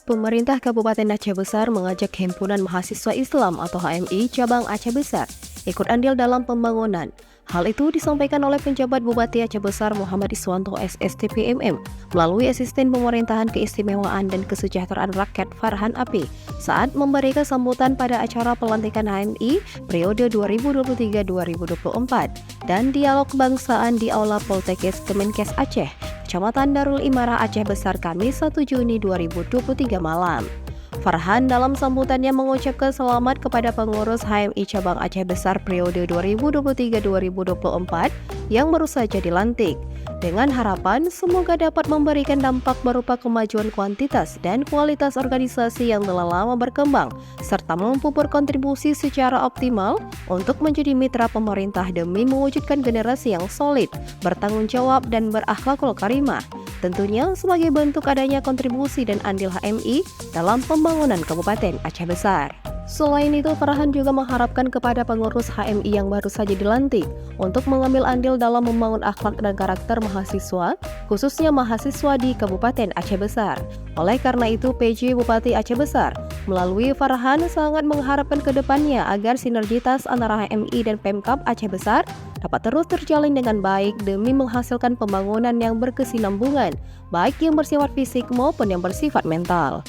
Pemerintah Kabupaten Aceh Besar mengajak Himpunan Mahasiswa Islam atau HMI Cabang Aceh Besar ikut andil dalam pembangunan. Hal itu disampaikan oleh penjabat Bupati Aceh Besar Muhammad Iswanto SSTPMM melalui Asisten Pemerintahan Keistimewaan dan Kesejahteraan Rakyat Farhan Api saat memberikan sambutan pada acara pelantikan HMI periode 2023-2024 dan dialog kebangsaan di Aula Poltekkes Kemenkes Aceh, Kecamatan Darul Imarah Aceh Besar Kamis 1 Juni 2023 malam. Farhan dalam sambutannya mengucapkan selamat kepada pengurus HMI Cabang Aceh Besar periode 2023-2024 yang baru saja dilantik, dengan harapan semoga dapat memberikan dampak berupa kemajuan kuantitas dan kualitas organisasi yang telah lama berkembang, serta mampu berkontribusi secara optimal untuk menjadi mitra pemerintah demi mewujudkan generasi yang solid, bertanggung jawab, dan berakhlakul karimah. Tentunya sebagai bentuk adanya kontribusi dan andil HMI dalam pembangunan Kabupaten Aceh Besar. Selain itu, Farhan juga mengharapkan kepada pengurus HMI yang baru saja dilantik untuk mengambil andil dalam membangun akhlak dan karakter mahasiswa, khususnya mahasiswa di Kabupaten Aceh Besar. Oleh karena itu, PJ Bupati Aceh Besar melalui Farhan sangat mengharapkan ke depannya agar sinergitas antara HMI dan Pemkab Aceh Besar dapat terus terjalin dengan baik demi menghasilkan pembangunan yang berkesinambungan, baik yang bersifat fisik maupun yang bersifat mental.